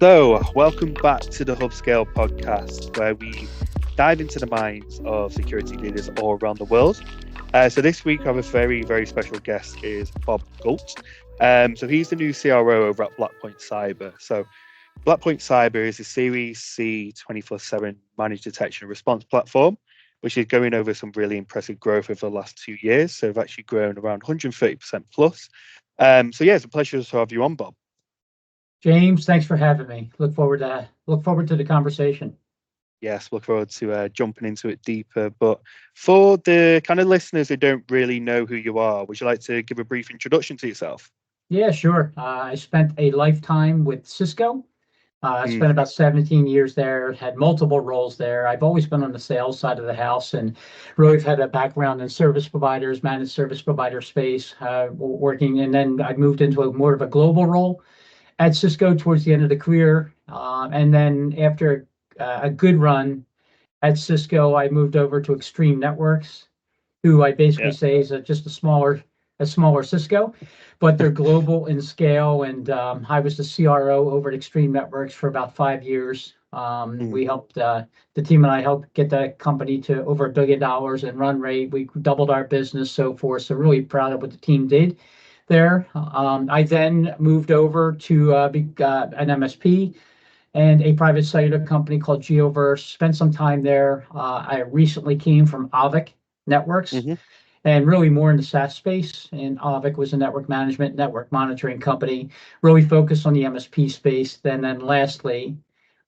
So, welcome back to the HubScale podcast, where we dive into the minds of security leaders all around the world. So this week, I have a very, very special guest is Bob Gault. So he's the new CRO over at Blackpoint Cyber. So Blackpoint Cyber is a Series C 24/7 managed detection and response platform, which is going over some really impressive growth over the last 2 years. So they've actually grown around 130% plus. So yeah, it's a pleasure to have you on, Bob. James, thanks for having me. Look forward to the conversation. Yes, look forward to jumping into it deeper. But for the kind of listeners who don't really know who you are, would you like to give a brief introduction to yourself? Yeah, sure. I spent a lifetime with Cisco. I spent about 17 years there, had multiple roles there. I've always been on the sales side of the house and really have had a background in service providers, managed service provider space, working. And then I moved into more of a global role at Cisco towards the end of the career. And then after a good run at Cisco, I moved over to Extreme Networks, who I basically say is just a smaller Cisco, but they're global in scale. And I was the CRO over at Extreme Networks for about 5 years. We helped the team and I helped get the company to over $1 billion in run rate. We doubled our business, so forth. So really proud of what the team did there. I then moved over to an MSP and a private cellular company called Geoverse. Spent some time there. I recently came from Avic Networks and really more in the SaaS space. And Avic was a network management, network monitoring company, really focused on the MSP space. Then lastly,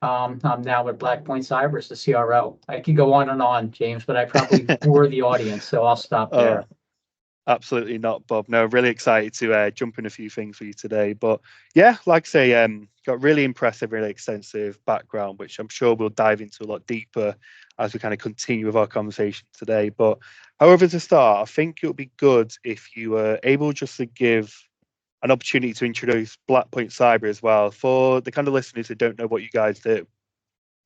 I'm now with Blackpoint Cyber as the CRO. I could go on, James, but I probably bore the audience, so I'll stop there. Absolutely not, Bob. No, really excited to jump in a few things for you today. But yeah, like I say, got really impressive, really extensive background, which I'm sure we'll dive into a lot deeper as we kind of continue with our conversation today. But however, to start, I think it would be good if you were able just to give an opportunity to introduce Blackpoint Cyber as well for the kind of listeners who don't know what you guys do.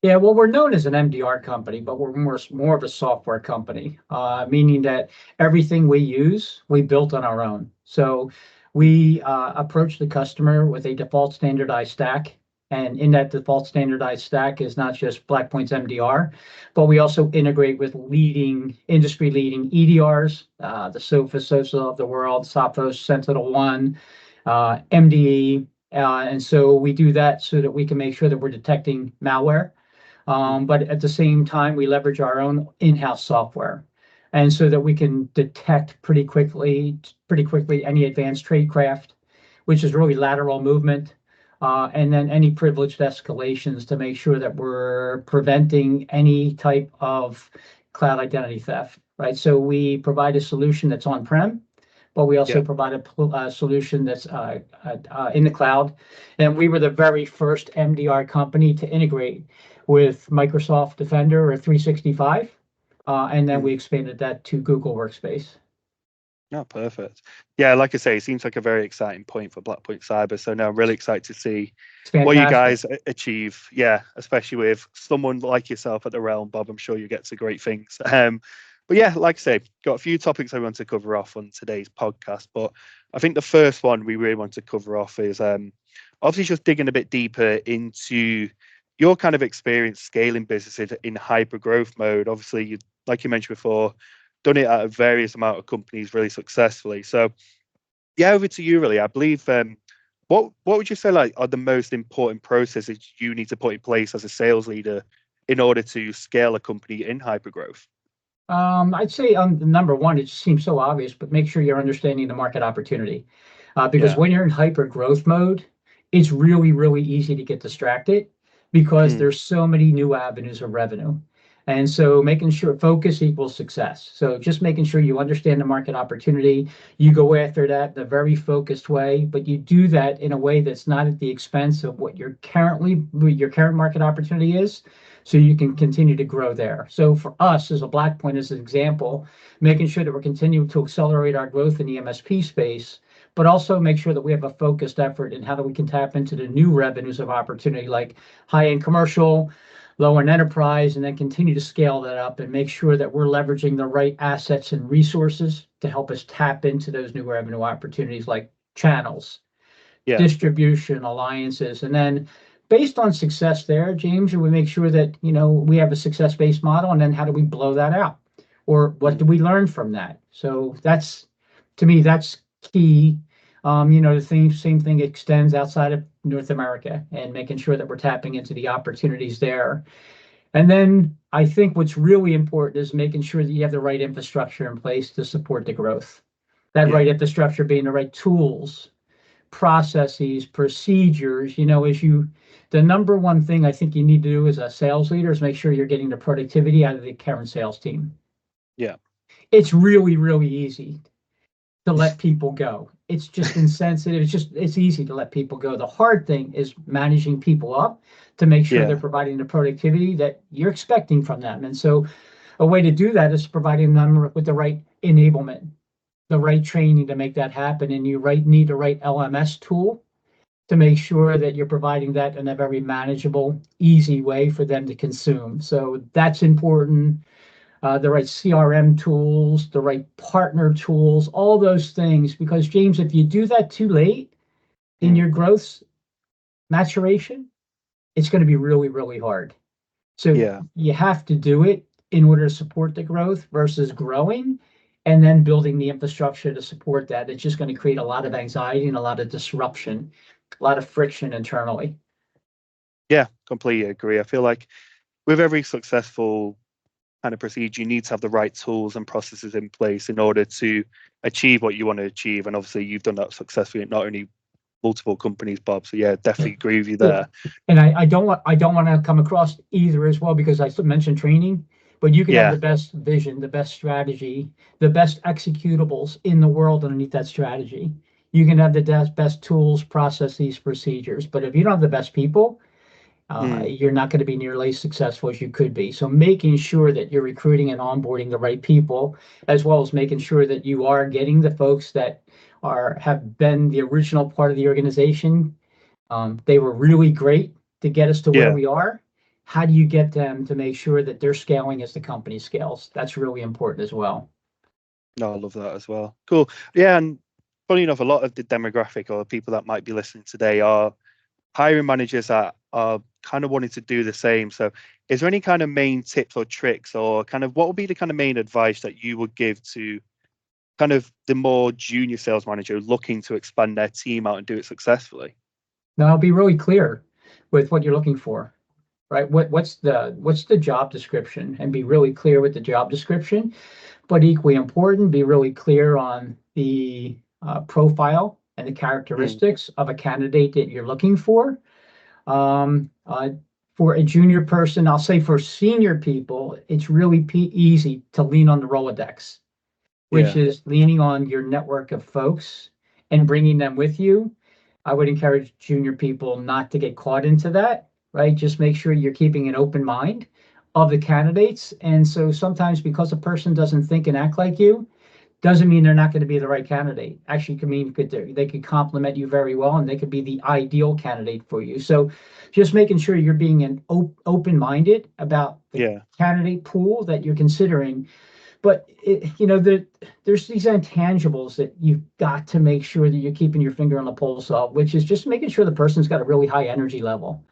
Yeah, well, we're known as an MDR company, but we're more of a software company, meaning that everything we use, we built on our own. So we approach the customer with a default standardized stack. And in that default standardized stack is not just Blackpoint's MDR, but we also integrate with industry-leading EDRs, the Sophos of the world, Sophos, SentinelOne, MDE. And so we do that so that we can make sure that we're detecting malware. But at the same time, we leverage our own in-house software, and so that we can detect pretty quickly any advanced tradecraft, which is really lateral movement, and then any privileged escalations to make sure that we're preventing any type of cloud identity theft, right? So we provide a solution that's on-prem, but we also provide a solution that's in the cloud. And we were the very first MDR company to integrate with Microsoft Defender or 365, and then we expanded that to Google Workspace. Oh, perfect. Yeah, like I say, it seems like a very exciting point for Blackpoint Cyber. So now I'm really excited to see what you guys achieve. Yeah, especially with someone like yourself at the realm, Bob. I'm sure you get to great things. But yeah, like I say, got a few topics I want to cover off on today's podcast. But I think the first one we really want to cover off is obviously just digging a bit deeper into your kind of experience scaling businesses in hyper growth mode. Obviously, like you mentioned before, done it at a various amount of companies really successfully. So yeah, over to you really. I believe what would you say like are the most important processes you need to put in place as a sales leader in order to scale a company in hyper growth? I'd say number one, it seems so obvious, but make sure you're understanding the market opportunity. Because when you're in hyper growth mode, it's really, really easy to get distracted because there's so many new avenues of revenue. And so making sure focus equals success. So just making sure you understand the market opportunity, you go after that in a very focused way, but you do that in a way that's not at the expense of what your current market opportunity is, so you can continue to grow there. So for us as a Blackpoint, as an example, making sure that we're continuing to accelerate our growth in the MSP space, but also make sure that we have a focused effort in how we can tap into the new revenues of opportunity like high-end commercial, low-end enterprise, and then continue to scale that up and make sure that we're leveraging the right assets and resources to help us tap into those new revenue opportunities like channels, distribution, alliances, and then based on success there, James, we make sure that, we have a success-based model, and then how do we blow that out? Or what do we learn from that? So to me, that's key. The same thing extends outside of North America, and making sure that we're tapping into the opportunities there. And then I think what's really important is making sure that you have the right infrastructure in place to support the growth. That right infrastructure being the right tools, processes, procedures. The number one thing I think you need to do as a sales leader is make sure you're getting the productivity out of the current sales team. Yeah. It's really, really easy to let people go. It's just insensitive. It's easy to let people go. The hard thing is managing people up to make sure they're providing the productivity that you're expecting from them. And so a way to do that is providing them with the right enablement, the right training to make that happen. And you need the right LMS tool to make sure that you're providing that in a very manageable, easy way for them to consume. So that's important. The right CRM tools, the right partner tools, all those things. Because, James, if you do that too late in your growth maturation, it's going to be really, really hard. So you have to do it in order to support the growth versus growing and then building the infrastructure to support that. It's just going to create a lot of anxiety and a lot of disruption, a lot of friction internally. Yeah, completely agree. I feel like with every successful kind of procedure, you need to have the right tools and processes in place in order to achieve what you want to achieve. And obviously, you've done that successfully at not only multiple companies, Bob. So yeah, definitely agree with you there. And I don't want to come across either as well, because I mentioned training, but you can have the best vision, the best strategy, the best executables in the world underneath that strategy. You can have the best tools, processes, procedures, but if you don't have the best people, you're not going to be nearly as successful as you could be. So making sure that you're recruiting and onboarding the right people, as well as making sure that you are getting the folks that have been the original part of the organization. They were really great to get us to where we are. How do you get them to make sure that they're scaling as the company scales? That's really important as well. No, I love that as well. Cool. Yeah, and funny enough, a lot of the demographic or people that might be listening today are hiring managers that are kind of wanting to do the same. So is there any kind of main tips or tricks, or kind of what would be the kind of main advice that you would give to kind of the more junior sales manager looking to expand their team out and do it successfully? Now, be really clear with what you're looking for, right? What's the job description, and be really clear with the job description. But equally important, be really clear on the profile and the characteristics of a candidate that you're looking for. For a junior person, I'll say for senior people, it's really easy to lean on the Rolodex, which is leaning on your network of folks and bringing them with you. I would encourage junior people not to get caught into that, right? Just make sure you're keeping an open mind of the candidates. And so sometimes, because a person doesn't think and act like you, doesn't mean they're not going to be the right candidate. Actually, could mean they could complement you very well, and they could be the ideal candidate for you. So just making sure you're being an open-minded about the candidate pool that you're considering. But there's these intangibles that you've got to make sure that you're keeping your finger on the pulse of, which is just making sure the person's got a really high energy level.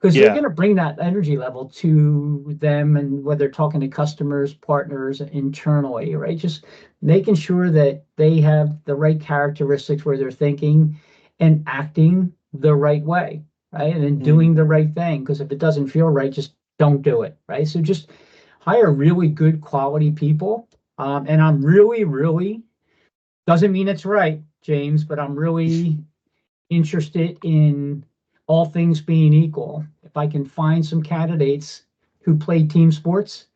Because they're going to bring that energy level to them, and whether they're talking to customers, partners, internally, right? Just making sure that they have the right characteristics where they're thinking and acting the right way, right? And then doing the right thing. Because if it doesn't feel right, just don't do it, right? So just hire really good quality people. And I'm really, really, doesn't mean it's right, James, but I'm really interested in, all things being equal, if I can find some candidates who played team sports,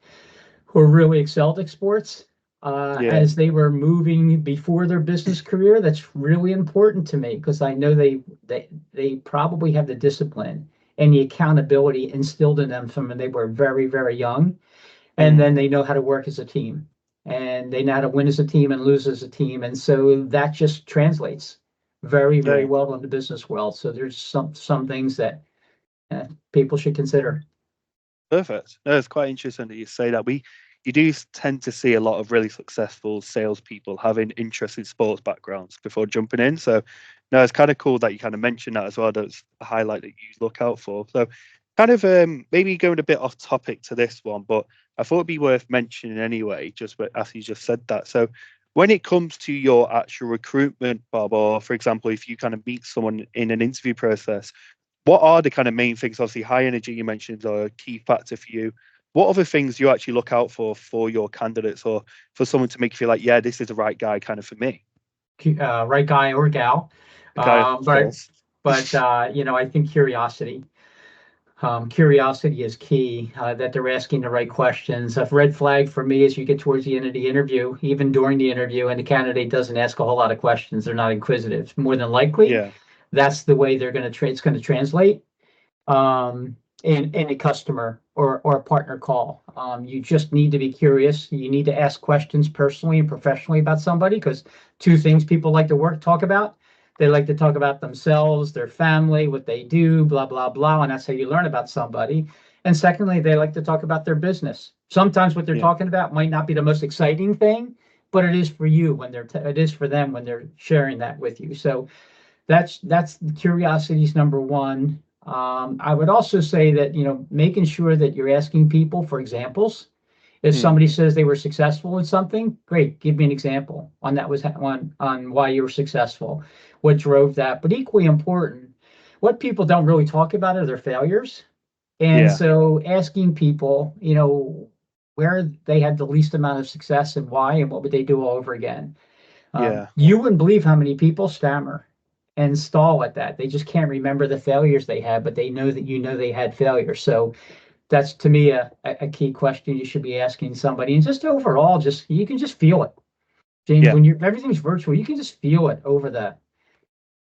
who are really excelled at sports, as they were moving before their business career, that's really important to me, because I know they probably have the discipline and the accountability instilled in them from when they were very, very young. And then they know how to work as a team, and they know how to win as a team and lose as a team. And so that just translates very, very well in the business world. So there's some things that people should consider. Perfect. No, it's quite interesting that you say that. You do tend to see a lot of really successful salespeople having interesting sports backgrounds before jumping in. So no, it's kind of cool that you kind of mentioned that as well. That's a highlight that you look out for. So kind of maybe going a bit off topic to this one, but I thought it'd be worth mentioning anyway, just as you just said that. So when it comes to your actual recruitment, Bob, or for example, if you kind of meet someone in an interview process, what are the kind of main things? Obviously, high energy you mentioned are a key factor for you. What other things do you actually look out for your candidates or for someone to make you feel like, yeah, this is the right guy kind of for me? Right guy or gal. Okay, of But course. I think curiosity. Curiosity is key, that they're asking the right questions. A red flag for me is you get towards the end of the interview, even during the interview, and the candidate doesn't ask a whole lot of questions. They're not inquisitive. More than likely, Yeah, that's the way they're going to it's going to translate in a customer or a partner call. You just need to be curious. You need to ask questions personally and professionally about somebody, because two things people like to talk about. They like to talk about themselves, their family, what they do, blah, blah, blah. And that's how you learn about somebody. And secondly, they like to talk about their business. Sometimes what they're yeah, talking about might not be the most exciting thing, but it is for you when it is for them when they're sharing that with you. So that's curiosity is number one. I would also say that, making sure that you're asking people for examples. If mm, somebody says they were successful in something, great, give me an example on why you were successful, what drove that. But equally important, what people don't really talk about are their failures. And yeah, so asking people, where they had the least amount of success and why, and what would they do all over again. yeah, You wouldn't believe how many people stammer and stall at that. They just can't remember the failures they had, but they know that they had failures. So that's to me a key question you should be asking somebody. And just overall, just you can just feel it. James, yeah, when everything's virtual, you can just feel it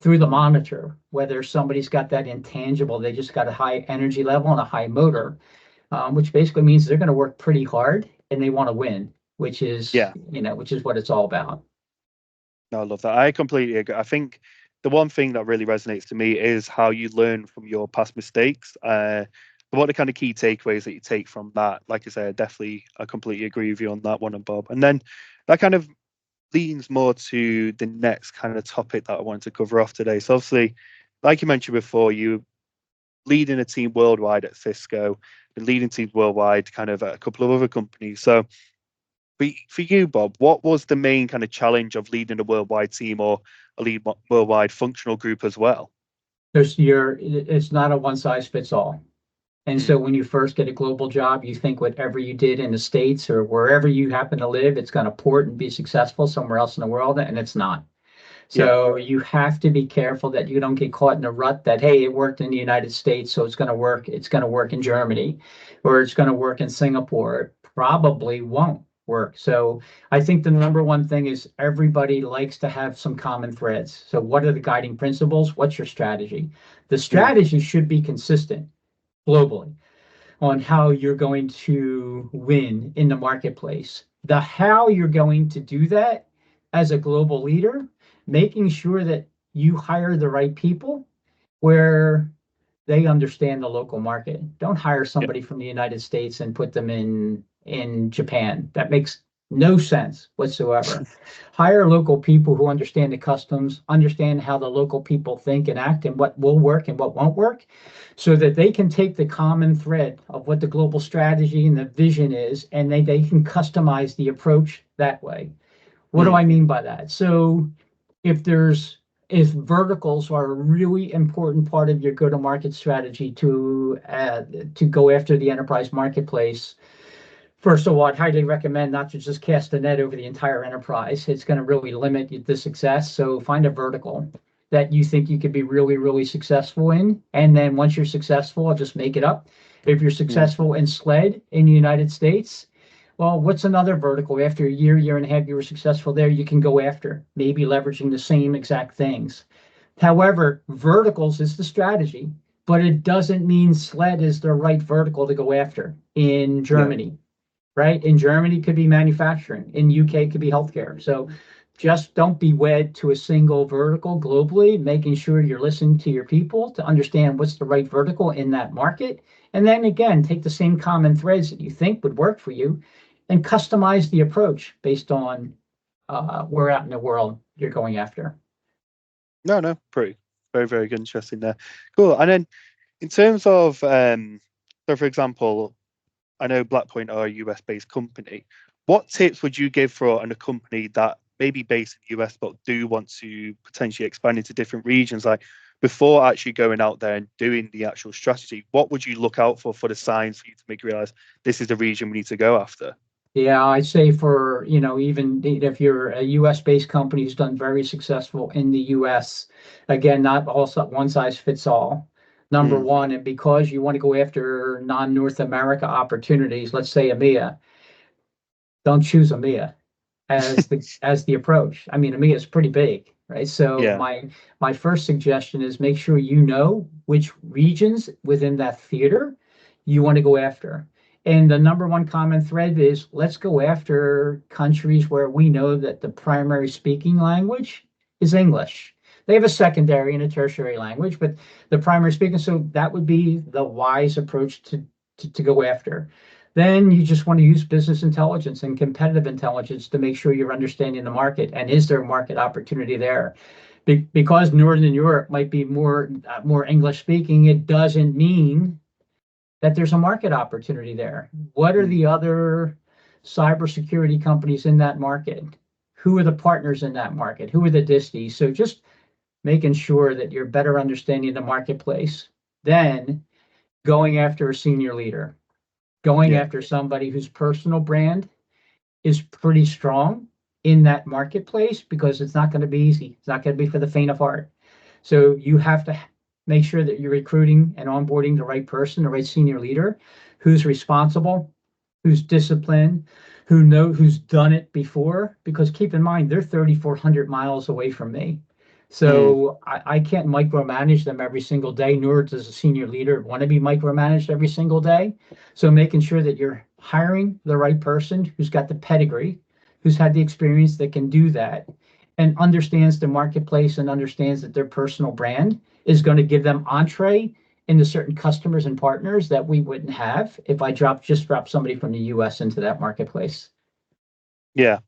through the monitor, whether somebody's got that intangible, they just got a high energy level and a high motor, which basically means they're going to work pretty hard and they want to win, yeah. which is what it's all about. No, I love that. I completely agree. I think the one thing that really resonates to me is how you learn from your past mistakes. What are the kind of key takeaways that you take from that? Like I said, I completely agree with you on that one, and Bob. And then that kind of leans more to the next kind of topic that I wanted to cover off today. So obviously, like you mentioned before, you leading a team worldwide at Cisco, and leading teams worldwide, kind of at a couple of other companies. So for you, Bob, what was the main kind of challenge of leading a worldwide team or a worldwide functional group as well? It's not a one size fits all. And Mm, so when you first get a global job, you think whatever you did in the States or wherever you happen to live, it's going to port and be successful somewhere else in the world, and it's not. yeah, So you have to be careful that you don't get caught in a rut that, hey, it worked in the United States, so it's going to work in Germany, or it's going to work in Singapore. It probably won't work. So I think the number one thing is everybody likes to have some common threads. So what are the guiding principles? What's your strategy? The mm, strategy should be consistent globally on how you're going to win in the marketplace. The how you're going to do that as a global leader, making sure that you hire the right people where they understand the local market. Don't hire yeah, somebody from the United States and put them in Japan. That makes no sense whatsoever. Hire local people who understand the customs, understand how the local people think and act, and what will work and what won't work, so that they can take the common thread of what the global strategy and the vision is, and they can customize the approach that way. What do mm, I mean by that? So if there's if verticals are a really important part of your go-to-market strategy to go after the enterprise marketplace, first of all, I'd highly recommend not to just cast a net over the entire enterprise. It's going to really limit the success. So find a vertical that you think you could be really, really successful in. And then once you're successful, I'll just make it up. If you're mm, successful in SLED in the United States, well, what's another vertical? After a year and a half, you were successful there, you can go after, maybe leveraging the same exact things. However, verticals is the strategy, but it doesn't mean SLED is the right vertical to go after in yeah, Germany, right? In Germany could be manufacturing, in UK could be healthcare. So just don't be wed to a single vertical globally, making sure you're listening to your people to understand what's the right vertical in that market. And then again, take the same common threads that you think would work for you and customize the approach based on where out in the world you're going after. No, pretty very, very good, interesting there. Cool. And then in terms of so for example, I know Blackpoint are a US based company. What tips would you give for a company that may be based in the US but do want to potentially expand into different regions? Like before actually going out there and doing the actual strategy, what would you look out for the signs for you to make you realize this is the region we need to go after? Yeah, I'd say for, even if you're a US based company who's done very successful in the US, again, not also one size fits all. Number Mm, one, and because you want to go after non-North America opportunities, let's say EMEA, don't choose EMEA as the approach. I mean, EMEA is pretty big, right? So yeah. my first suggestion is make sure you know which regions within that theater you want to go after. And the number one common thread is let's go after countries where we know that the primary speaking language is English. They have a secondary and a tertiary language, but the primary speaking, so that would be the wise approach to go after. Then you just want to use business intelligence and competitive intelligence to make sure you're understanding the market and is there a market opportunity there. Because Northern Europe might be more English speaking, it doesn't mean that there's a market opportunity there. What are Mm, the other cybersecurity companies in that market? Who are the partners in that market? Who are the disties? So just making sure that you're better understanding the marketplace, then going after a senior leader, going yeah. after somebody whose personal brand is pretty strong in that marketplace, because it's not going to be easy. It's not going to be for the faint of heart. So you have to make sure that you're recruiting and onboarding the right person, the right senior leader who's responsible, who's disciplined, who's done it before. Because keep in mind, they're 3,400 miles away from me. Mm, So I can't micromanage them every single day, nor does a senior leader want to be micromanaged every single day. So making sure that you're hiring the right person who's got the pedigree, who's had the experience that can do that, and understands the marketplace and understands that their personal brand is going to give them entree into certain customers and partners that we wouldn't have if I just drop somebody from the US into that marketplace. yeah.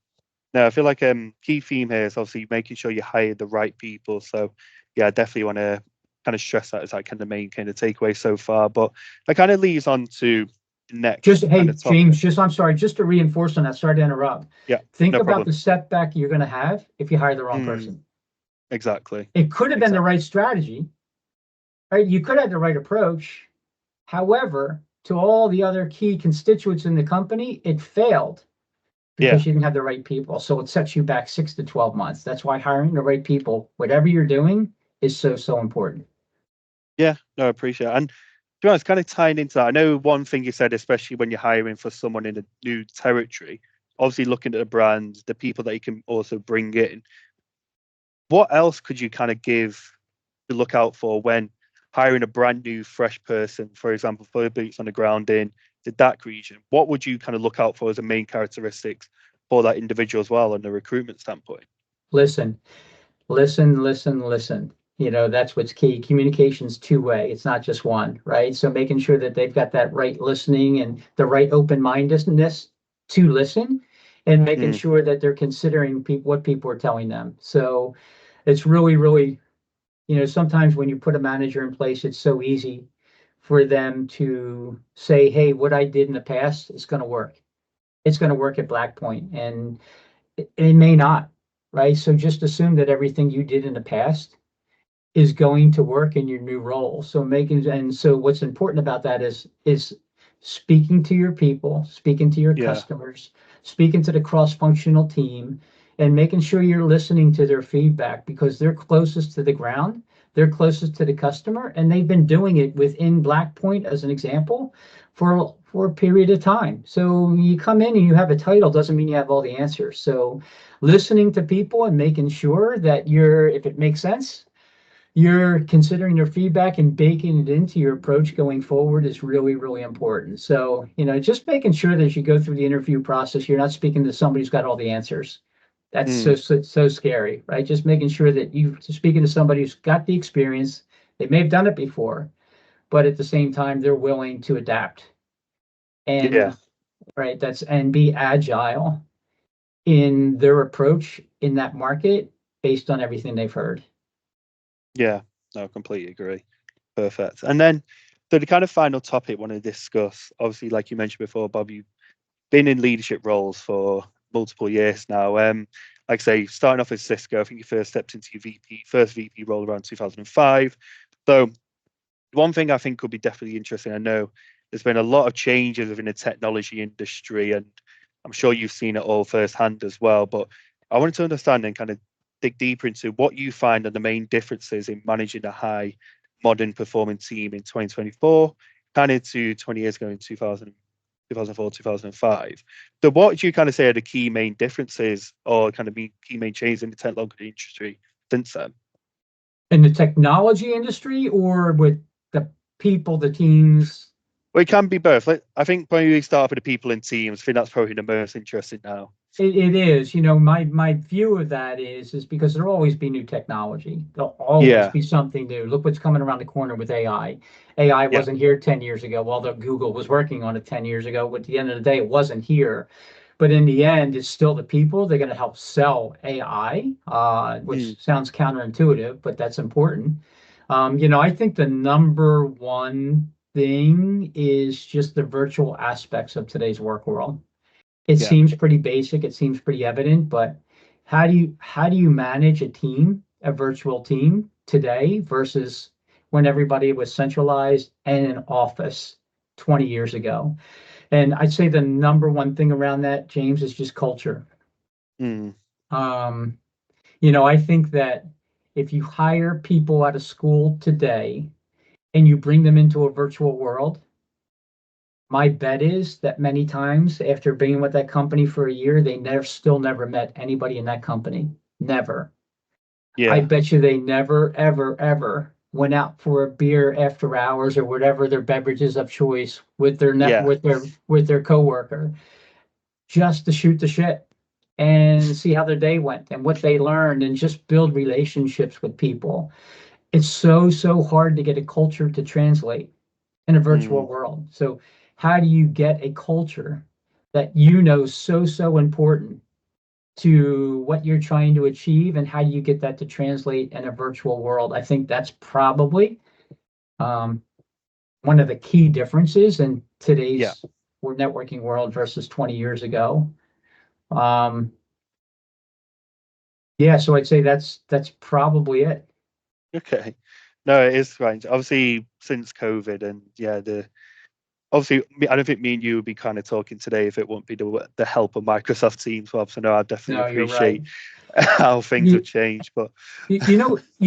No, I feel like key theme here is obviously making sure you hire the right people. So yeah, I definitely want to kind of stress that as like kind of the main kind of takeaway so far. But that kind of leads on to the Just, next kind hey, of James, topic. I'm sorry, just to reinforce on that, sorry to interrupt. Yeah, Think no about problem. the setback you're going to have if you hire the wrong Mm, person. exactly. It could have been the Exactly. right strategy, right? You could have the right approach. However, to all the other key constituents in the company, it failed Yeah. because you didn't have the right people. So it sets you back 6 to 12 months. That's why hiring the right people, whatever you're doing, is so, so important. Yeah. No, I appreciate it. And to be honest, kind of tying into that, I know one thing you said, especially when you're hiring for someone in a new territory, obviously looking at the brand, the people that you can also bring in. What else could you kind of give to look out for when hiring a brand new, fresh person, for example, for boots on the ground in the DAC region? What would you kind of look out for as a main characteristics for that individual as well on the recruitment standpoint? Listen, listen, listen, listen. That's what's key. Communication's two-way. It's not just one, right? So making sure that they've got that right listening and the right open-mindedness to listen, and making Mm, sure that they're considering what people are telling them. So it's really, really, sometimes when you put a manager in place, it's so easy for them to say, hey, what I did in the past is going to work. It's going to work at Blackpoint, and it may not, right? So just assume that everything you did in the past is going to work in your new role. So what's important about that is speaking to your people, speaking to your yeah, customers, speaking to the cross-functional team, and making sure you're listening to their feedback, because they're closest to the ground, they're closest to the customer, and they've been doing it within Blackpoint, as an example, for a period of time. So you come in and you have a title doesn't mean you have all the answers. So listening to people and making sure that if it makes sense, you're considering their feedback and baking it into your approach going forward is really, really important. So, just making sure that as you go through the interview process, you're not speaking to somebody who's got all the answers. That's so, mm, so, so scary, right? Just making sure that you're speaking to somebody who's got the experience. They may have done it before, but at the same time, they're willing to adapt yeah, and, right, and be agile in their approach in that market based on everything they've heard. Yeah, no, completely agree. Perfect. And then, so the kind of final topic I want to discuss, obviously, like you mentioned before, Bob, you've been in leadership roles for multiple years now. Like I say, starting off with Cisco, I think you first stepped into your first VP role around 2005. So one thing I think could be definitely interesting, I know there's been a lot of changes within the technology industry, and I'm sure you've seen it all firsthand as well. But I wanted to understand and kind of dig deeper into what you find are the main differences in managing a high modern performing team in 2024, kind of to 20 years ago in 2004, 2005. So what do you kind of say are the key main differences or kind of key main changes in the technology industry since then? In the technology industry or with the people, the teams? Well, it can be both. Like, I think when we start with the people and teams, I think that's probably the most interesting now. It is, my view of that is because there'll always be new technology. There'll always Yeah, be something new. Look what's coming around the corner with AI. AI yeah, wasn't here 10 years ago, although Google was working on it 10 years ago. But at the end of the day, it wasn't here. But in the end, it's still the people. They're going to help sell AI, mm, which sounds counterintuitive, but that's important. I think the number one thing is just the virtual aspects of today's work world. It yeah, seems pretty basic, it seems pretty evident, but how do you manage a team, a virtual team today versus when everybody was centralized and in an office 20 years ago? And I'd say the number one thing around that, James, is just culture. mm, Um, I think that if you hire people out of school today and you bring them into a virtual world, my bet is that many times after being with that company for a year, they still never met anybody in that company. Never. I yeah, bet you they never, ever, ever went out for a beer after hours or whatever their beverages of choice with their net yeah, with their coworker, just to shoot the shit and see how their day went and what they learned and just build relationships with people. It's so hard to get a culture to translate in a virtual mm, world. So how do you get a culture that so important to what you're trying to achieve, and how do you get that to translate in a virtual world? I think that's probably um, one of the key differences in yeah. today's networking world versus 20 years ago. Um, yeah, so I'd say that's probably it. Okay. No, it is strange. Obviously, since COVID and yeah, obviously, I don't think me and you would be kind of talking today if it wouldn't be the help of Microsoft Teams, Bob. So no, I definitely No, you're right. appreciate how things have You, changed. But you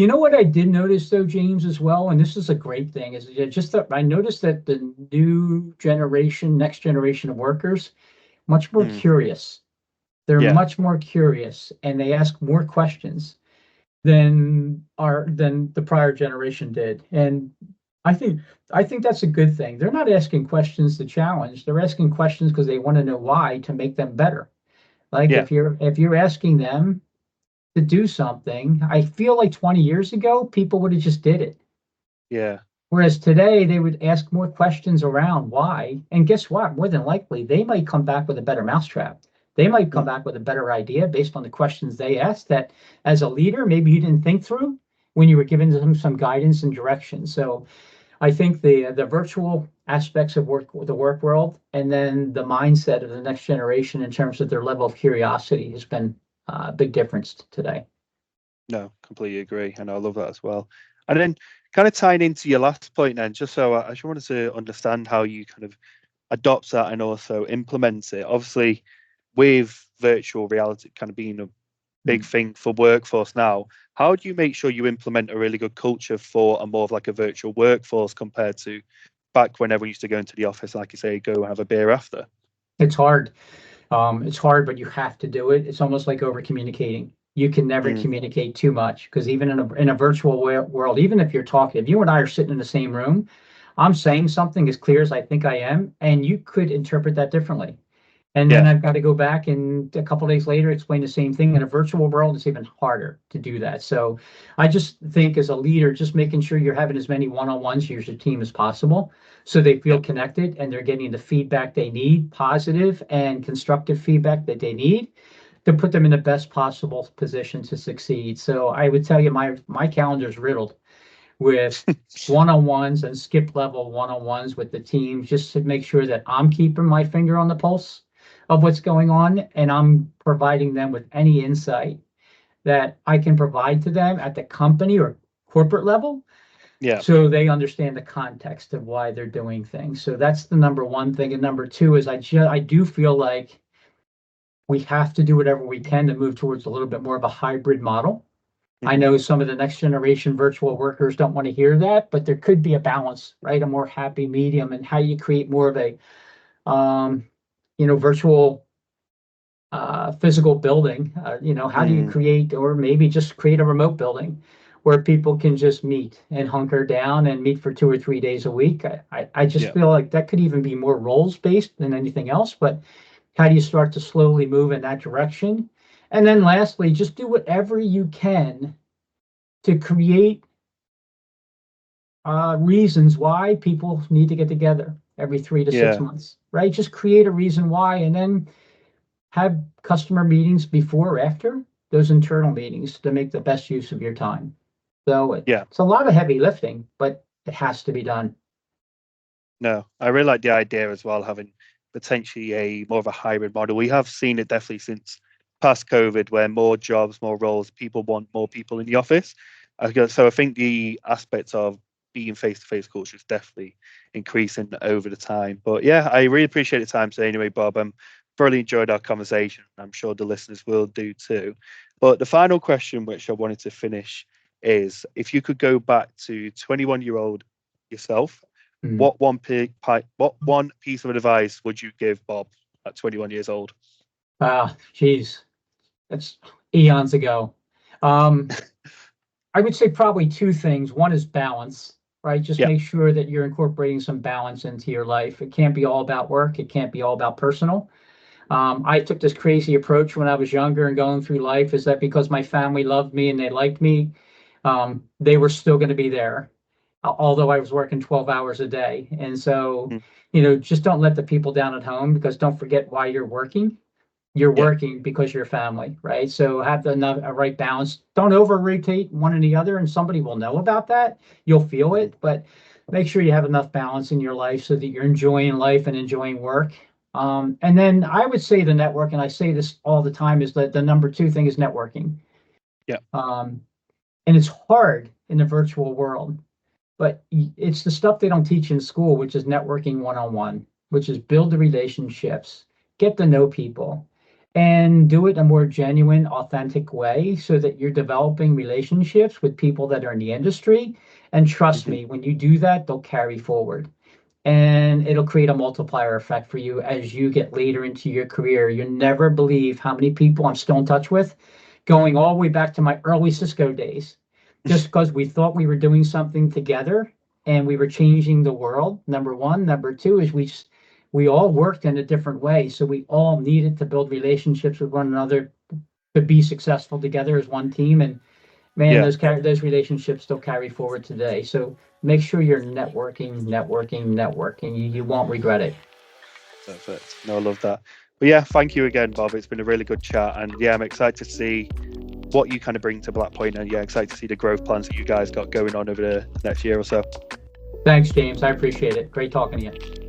know what I did notice though, James, as well, and this is a great thing, is just that I noticed that the next generation of workers, much more mm, curious. They're yeah, much more curious, and they ask more questions than the prior generation did. And I think I think that's a good thing. They're not asking questions to challenge. They're asking questions because they want to know why to make them better. Like yeah, if you're asking them to do something, I feel like 20 years ago, people would have just did it. yeah, Whereas today, they would ask more questions around why. And guess what? More than likely, they might come back with a better mousetrap. They might come mm, back with a better idea based on the questions they asked that as a leader, maybe you didn't think through when you were giving them some guidance and direction. So I think the virtual aspects of the work world, and then the mindset of the next generation in terms of their level of curiosity has been a big difference today. no, completely agree, and I love that as well. And then, kind of tying into your last point, then, just so I just wanted to understand how you kind of adopt that and also implement it. Obviously, with virtual reality kind of being a big Mm. thing for workforce now, how do you make sure you implement a really good culture for a more of like a virtual workforce compared to back when everyone used to go into the office, like you say, go and have a beer after? It's hard. It's hard, but you have to do it. It's almost like over communicating. You can never Mm, communicate too much because even in a virtual world, even if you're talking, if you and I are sitting in the same room, I'm saying something as clear as I think I am, and you could interpret that differently. And then yeah, I've got to go back and a couple of days later explain the same thing. In a virtual world, it's even harder to do that. So I just think as a leader, just making sure you're having as many one-on-ones with your team as possible so they yeah, feel connected and they're getting the feedback they need, positive and constructive feedback that they need. to put them in the best possible position to succeed. So I would tell you my calendar is riddled with one-on-ones and skip level one-on-ones with the teams, just to make sure that I'm keeping my finger on the pulse of what's going on, and I'm providing them with any insight that I can provide to them at the company or corporate level. Yeah. So they understand the context of why they're doing things. So that's the number one thing. And number two is I do feel like we have to do whatever we can to move towards a little bit more of a hybrid model. I know some of the next generation virtual workers don't want to hear that, but there could be a balance, right? A more happy medium, and how you create more of a, virtual physical building. How do you create, or maybe just create a remote building where people can just meet and hunker down and meet for 2 or 3 days a week. I just feel like that could even be more roles based than anything else. But how do you start to slowly move in that direction? And then lastly, just do whatever you can to create reasons why people need to get together every 3 to 6 months, right? Just create a reason why, and then have customer meetings before or after those internal meetings to make the best use of your time. So it's a lot of heavy lifting, but it has to be done. No, I really like the idea as well, having potentially a more of a hybrid model. We have seen it definitely since past COVID, where more jobs, more roles, people want more people in the office. So I think the aspects of being face-to-face culture is definitely increasing over the time. But yeah, I really appreciate the time today anyway, Bob. Thoroughly enjoyed our conversation. I'm sure the listeners will do too. But the final question, which I wanted to finish, is if you could go back to 21-year-old yourself, what one piece of advice would you give Bob at 21 years old? Geez, that's eons ago. I would say probably two things. One is balance, right? Just make sure that you're incorporating some balance into your life. It can't be all about work. It can't be all about personal. I took this crazy approach when I was younger and going through life, is that because my family loved me and they liked me, they were still going to be there, although I was working 12 hours a day. And so, just don't let the people down at home, because don't forget why you're working. You're working because you're family, right? So have a right balance. Don't over rotate one or the other, and somebody will know about that. You'll feel it, but make sure you have enough balance in your life so that you're enjoying life and enjoying work. And then I would say the network, and I say this all the time, is that the number two thing is networking. And it's hard in the virtual world, but it's the stuff they don't teach in school, which is networking one-on-one, which is build the relationships, get to know people, and do it in a more genuine, authentic way, so that you're developing relationships with people that are in the industry. And trust me, when you do that, they'll carry forward. And it'll create a multiplier effect for you as you get later into your career. You'll never believe how many people I'm still in touch with, going all the way back to my early Cisco days, just because we thought we were doing something together and we were changing the world. Number one. Number two is we all worked in a different way. So we all needed to build relationships with one another to be successful together as one team. And man, those relationships still carry forward today. So make sure you're networking. You won't regret it. Perfect. No, I love that. But yeah, thank you again, Bob. It's been a really good chat. And yeah, I'm excited to see what you kind of bring to Blackpoint. And yeah, excited to see the growth plans that you guys got going on over the next year or so. Thanks, James. I appreciate it. Great talking to you.